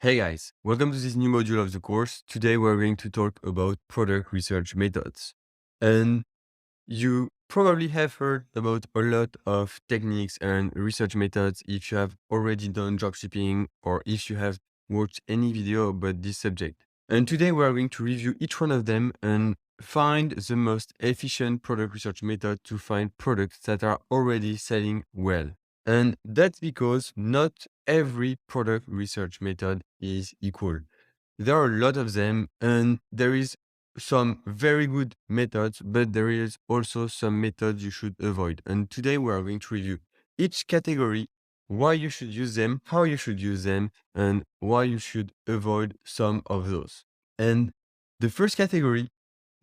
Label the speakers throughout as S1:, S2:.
S1: Hey guys, welcome to this new module of the course. Today we're going to talk about product research methods. And you probably have heard about a lot of techniques and research methods if you have already done dropshipping or if you have watched any video about this subject. And today we are going to review each one of them and find the most efficient product research method to find products that are already selling well. And that's because not every product research method is equal. There are a lot of them, and there is some very good methods, but there is also some methods you should avoid. And today we are going to review each category, why you should use them, how you should use them, and why you should avoid some of those. And the first category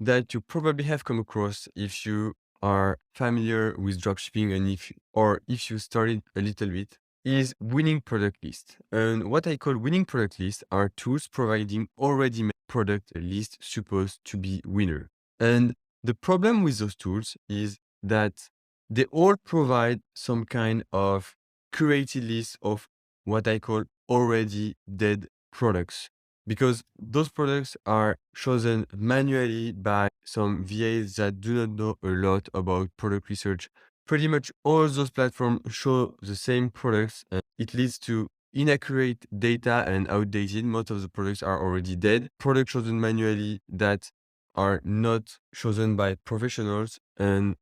S1: that you probably have come across if you are familiar with dropshipping and if you started a little bit is winning product list. And what I call winning product list are tools providing already made product list supposed to be winner. And the problem with those tools is that they all provide some kind of curated list of what I call already dead products, because those products are chosen manually by some VAs that do not know a lot about product research. Pretty much all those platforms show the same products, and it leads to inaccurate data and outdated. Most of the products are already dead. Products chosen manually that are not chosen by professionals, and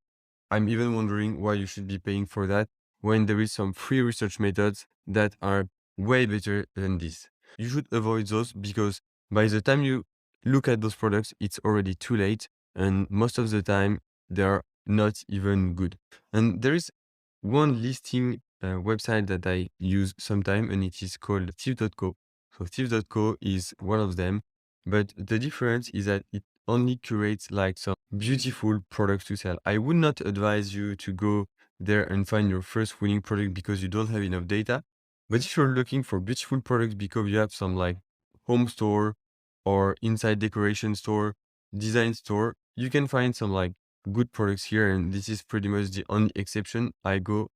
S1: I'm even wondering why you should be paying for that when there is some free research methods that are way better than this. You should avoid those because by the time you look at those products, it's already too late. And most of the time, they are not even good. And there is one listing website that I use sometime, and it is called thief.co. So thief.co is one of them. But the difference is that it only curates like some beautiful products to sell. I would not advise you to go there and find your first winning product because you don't have enough data. But if you're looking for beautiful products because you have some like home store or inside decoration store, design store, you can find some like good products here. And this is pretty much the only exception. I go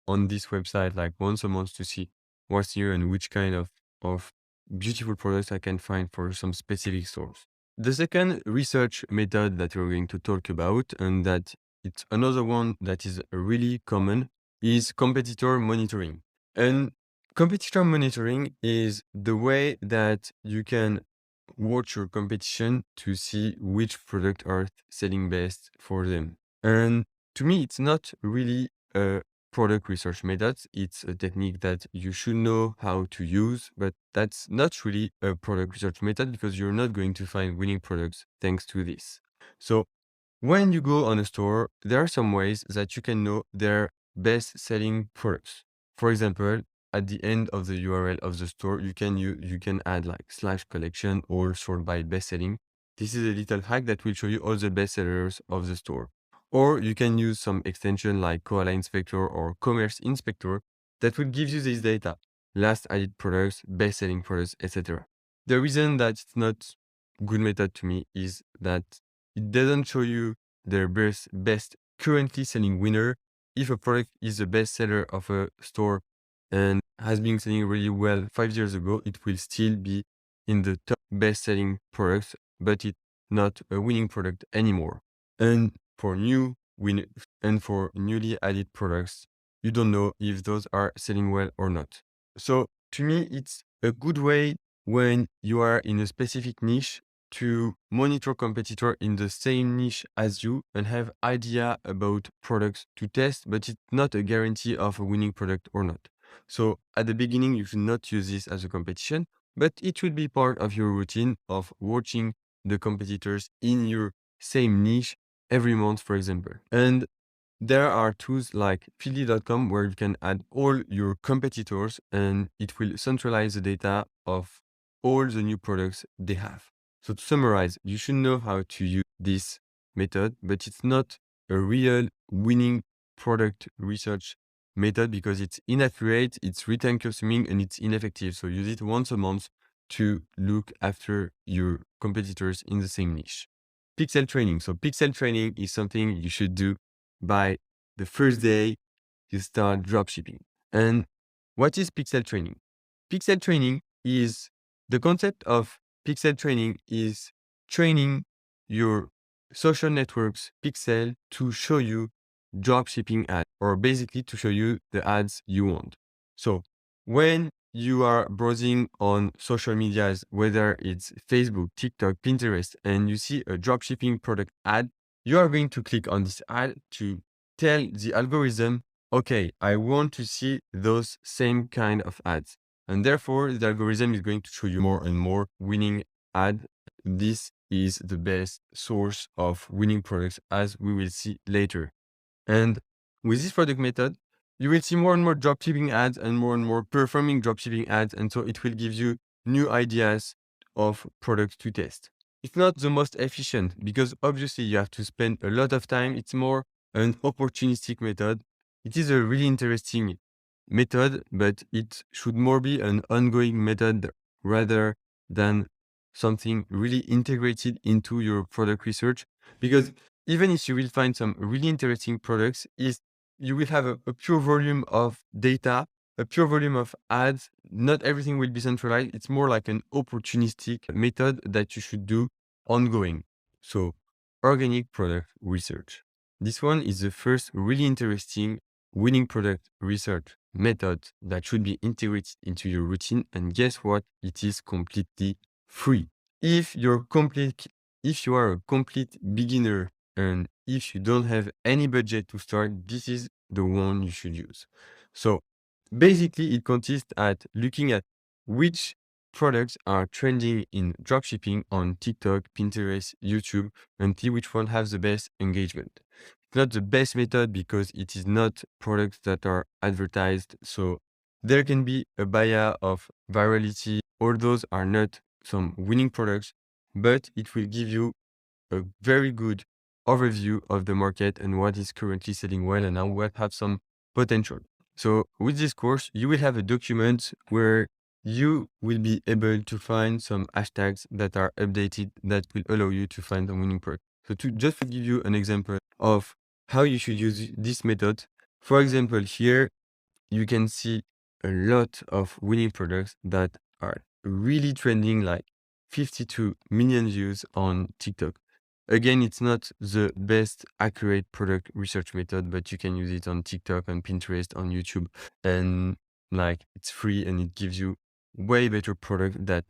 S1: on this website like once a month to see what's here and which kind of beautiful products I can find for some specific stores. The second research method that we're going to talk about, and that it's another one that is really common, is competitor monitoring. And competitor monitoring is the way that you can watch your competition to see which product are selling best for them. And to me, it's not really a product research method. It's a technique that you should know how to use, but that's not really a product research method because you're not going to find winning products thanks to this. So when you go on a store, there are some ways that you can know their best selling products. For example, at the end of the URL of the store, you can add like /collection or sort by best selling. This is a little hack that will show you all the best sellers of the store. Or you can use some extension like Koala Inspector or Commerce Inspector that will give you this data. Last added products, best selling products, etc. The reason that it's not good method to me is that it doesn't show you their best currently selling winner. If a product is the best seller of a store and has been selling really well 5 years ago, it will still be in the top best selling products, but it's not a winning product anymore. And for for newly added products, you don't know if those are selling well or not. So to me, it's a good way when you are in a specific niche to monitor competitor in the same niche as you and have idea about products to test, but it's not a guarantee of a winning product or not. So at the beginning, you should not use this as a competition, but it should be part of your routine of watching the competitors in your same niche every month, for example. And there are tools like Feedly.com where you can add all your competitors and it will centralize the data of all the new products they have. So to summarize, you should know how to use this method, but it's not a real winning product research method because it's inaccurate, it's return consuming, and it's ineffective. So use it once a month to look after your competitors in the same niche. Pixel training. So pixel training is something you should do by the first day you start dropshipping. And what is pixel training? Pixel training is The concept of pixel training is training your social networks pixel to show you dropshipping ads, or basically to show you the ads you want. So when you are browsing on social medias, whether it's Facebook, TikTok, Pinterest, and you see a dropshipping product ad, you are going to click on this ad to tell the algorithm, okay, I want to see those same kind of ads. And therefore, the algorithm is going to show you more and more winning ads. This is the best source of winning products, as we will see later. And with this product method, you will see more and more dropshipping ads and more performing dropshipping ads. And so it will give you new ideas of products to test. It's not the most efficient because obviously you have to spend a lot of time. It's more an opportunistic method. It is a really interesting method, but it should more be an ongoing method rather than something really integrated into your product research. Because even if you will find some really interesting products, is you will have a pure volume of data, a pure volume of ads. Not everything will be centralized. It's more like an opportunistic method that you should do ongoing. So organic product research. This one is the first really interesting winning product research method that should be integrated into your routine. And guess what? It is completely free. If you are a complete beginner and if you don't have any budget to start, this is the one you should use. So basically it consists at looking at which products are trending in dropshipping on TikTok, Pinterest, YouTube, and see which one has the best engagement. It's not the best method because it is not products that are advertised. So there can be a bias of virality. All those are not some winning products, but it will give you a very good overview of the market and what is currently selling well and now what have some potential. So with this course, you will have a document where you will be able to find some hashtags that are updated that will allow you to find a winning product. So to just to give you an example of how you should use this method, for example, here you can see a lot of winning products that are really trending, like 52 million views on TikTok. Again, it's not the best accurate product research method, but you can use it on TikTok, on Pinterest, on YouTube, and like it's free and it gives you way better product than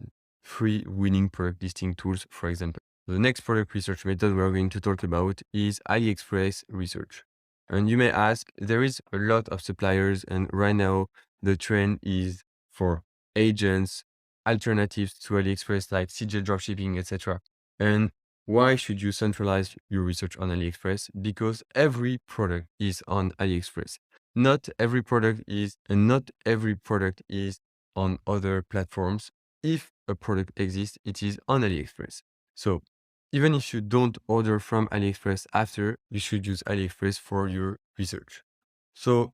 S1: free winning product listing tools, for example. The next product research method we're going to talk about is AliExpress research. And you may ask, there is a lot of suppliers, and right now the trend is for agents, alternatives to AliExpress like CJ dropshipping, etc. And why should you centralize your research on AliExpress? Because every product is on AliExpress. Not every product is, and not every product is on other platforms. If a product exists, it is on AliExpress. So even if you don't order from AliExpress after, you should use AliExpress for your research. So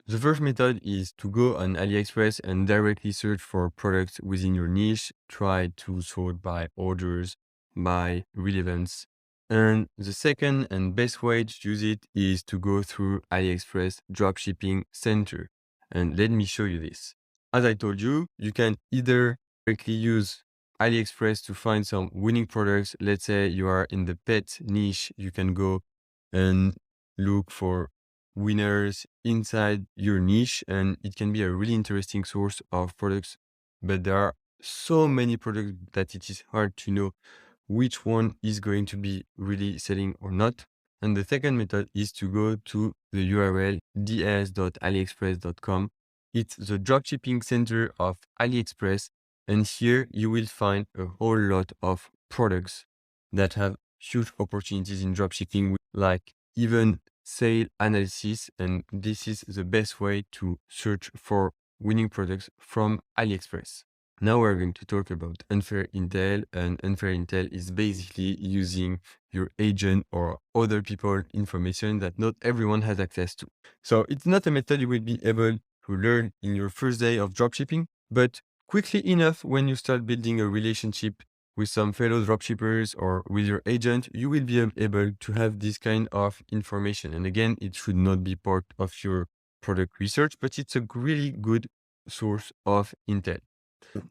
S1: the first method is to go on AliExpress and directly search for products within your niche. Try to sort by orders, by relevance. And the second and best way to use it is to go through AliExpress Dropshipping Center. And let me show you this. As I told you, you can either directly use AliExpress to find some winning products. Let's say you are in the pet niche, you can go and look for winners inside your niche, and it can be a really interesting source of products. But there are so many products that it is hard to know which one is going to be really selling or not. And the second method is to go to the URL ds.aliexpress.com. It's the dropshipping center of AliExpress. And here you will find a whole lot of products that have huge opportunities in dropshipping, like even sale analysis. And this is the best way to search for winning products from AliExpress. Now we're going to talk about unfair intel, and unfair intel is basically using your agent or other people information that not everyone has access to. So it's not a method you will be able to learn in your first day of dropshipping, but quickly enough, when you start building a relationship with some fellow dropshippers or with your agent, you will be able to have this kind of information. And again, it should not be part of your product research, but it's a really good source of intel.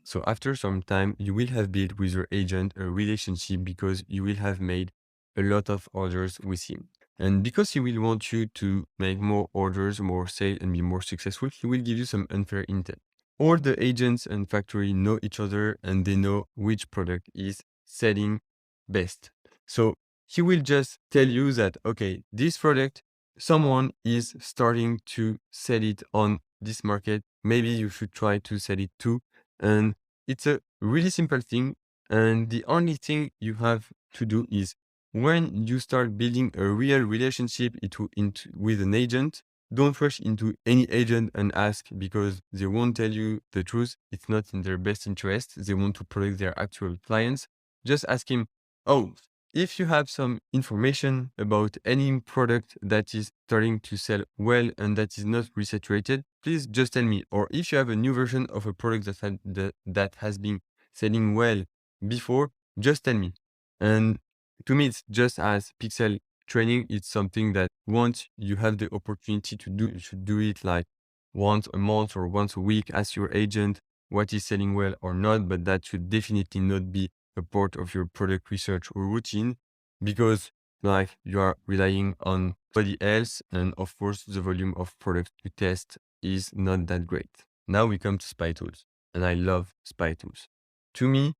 S1: So after some time, you will have built with your agent a relationship because you will have made a lot of orders with him. And because he will want you to make more orders, more sales, and be more successful, he will give you some unfair intent. All the agents and factory know each other and they know which product is selling best. So he will just tell you that, okay, this product, someone is starting to sell it on this market. Maybe you should try to sell it too. And it's a really simple thing. And the only thing you have to do is when you start building a real relationship with an agent, don't rush into any agent and ask because they won't tell you the truth. It's not in their best interest. They want to protect their actual clients. Just ask him, oh, if you have some information about any product that is starting to sell well and that is not resaturated, please just tell me. Or if you have a new version of a product that has been selling well before, just tell me. And to me, it's just as pixel training. It's something that once you have the opportunity to do, you should do it like once a month or once a week. Ask your agent what is selling well or not, but that should definitely not be a part of your product research or routine because like you are relying on somebody else. And of course, the volume of products you test is not that great. Now we come to spy tools, and I love spy tools. To me,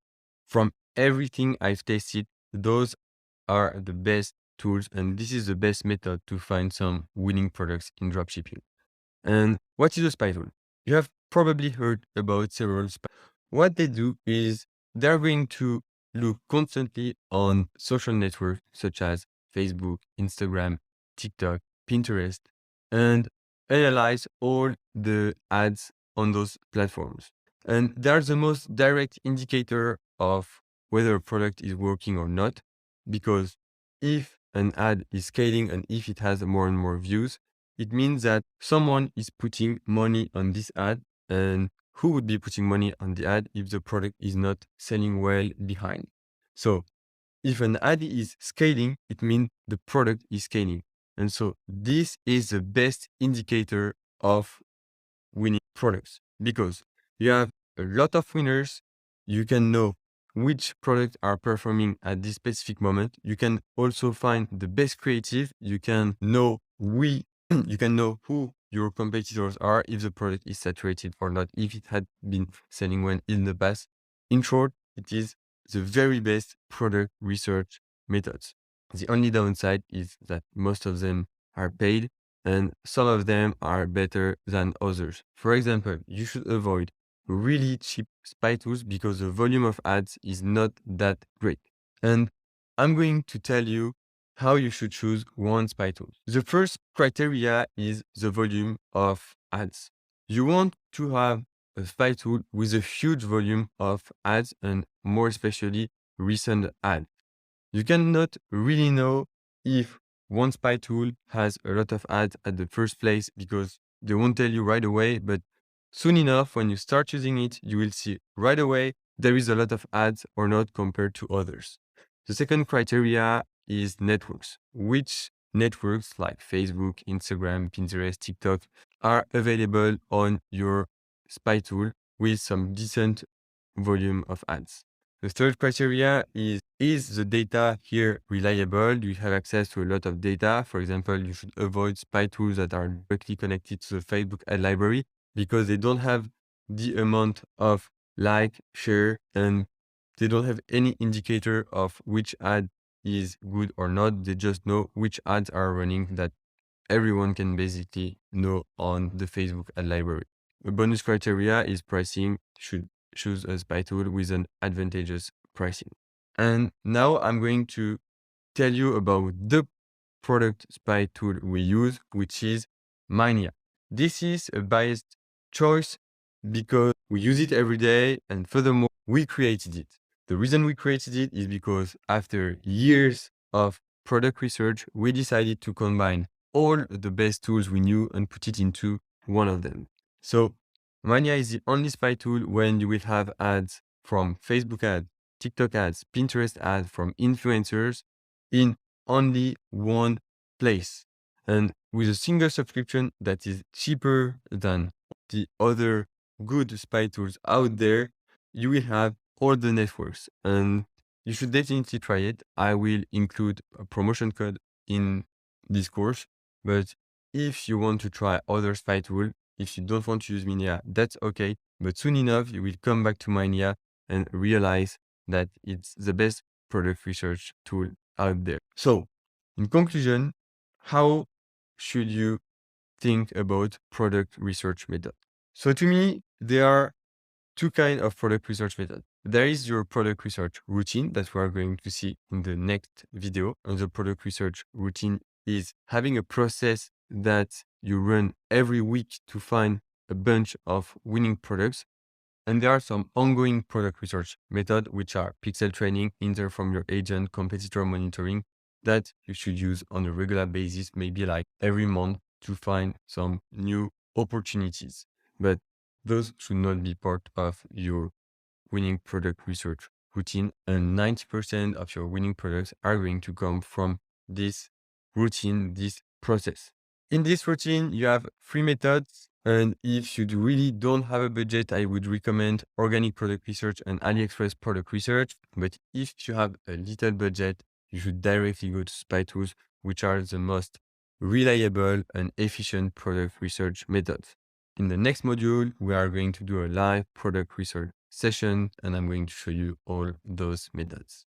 S1: from everything I've tasted, those are the best tools, and this is the best method to find some winning products in dropshipping. And what is a spy tool? You have probably heard about several spy. What they do is they're going to look constantly on social networks such as Facebook, Instagram, TikTok, Pinterest, and analyze all the ads on those platforms. And they're the most direct indicator of whether a product is working or not, because if an ad is scaling and if it has more and more views, it means that someone is putting money on this ad. And who would be putting money on the ad if the product is not selling well behind? So if an ad is scaling, it means the product is scaling. And so this is the best indicator of winning products because you have a lot of winners. You can know which products are performing at this specific moment. You can also find the best creative. You can know you can know who your competitors are, if the product is saturated or not, if it had been selling well in the past. In short, it is the very best product research methods. The only downside is that most of them are paid and some of them are better than others. For example, you should avoid really cheap spy tools because the volume of ads is not that great. And I'm going to tell you how you should choose one spy tool. The first criteria is the volume of ads. You want to have a spy tool with a huge volume of ads and more especially recent ads. You cannot really know if one spy tool has a lot of ads at the first place because they won't tell you right away, but soon enough, when you start using it, you will see right away there is a lot of ads or not compared to others. The second criteria is networks. Which networks like Facebook, Instagram, Pinterest, TikTok are available on your spy tool with some decent volume of ads? The third criteria is the data here reliable? Do you have access to a lot of data? For example, you should avoid spy tools that are directly connected to the Facebook ad library because they don't have the amount of like, share, and they don't have any indicator of which ad is good or not. They just know which ads are running that everyone can basically know on the Facebook ad library. A bonus criteria is pricing. Should choose a spy tool with an advantageous pricing. And now I'm going to tell you about the product spy tool we use, which is Mania. This is a biased choice because we use it every day, and furthermore, we created it. The reason we created it is because after years of product research, we decided to combine all the best tools we knew and put it into one of them. So Mania is the only spy tool when you will have ads from Facebook ads, TikTok ads, Pinterest ads, from influencers in only one place. And with a single subscription that is cheaper than the other good spy tools out there, you will have all the networks, and you should definitely try it. I will include a promotion code in this course, but if you want to try other spy tool, if you don't want to use Minia, that's okay. But soon enough, you will come back to Minia and realize that it's the best product research tool out there. So, in conclusion, how should you think about product research method? So to me, there are two kinds of product research method. There is your product research routine that we are going to see in the next video. And the product research routine is having a process that you run every week to find a bunch of winning products. And there are some ongoing product research methods, which are pixel training, intel from your agent, competitor monitoring, that you should use on a regular basis, maybe like every month, to find some new opportunities. But those should not be part of your winning product research routine. And 90% of your winning products are going to come from this routine, this process. In this routine, you have 3 methods. And if you really don't have a budget, I would recommend organic product research and AliExpress product research. But if you have a little budget, you should directly go to Spy Tools, which are the most reliable and efficient product research methods. In the next module, we are going to do a live product research session, and I'm going to show you all those methods.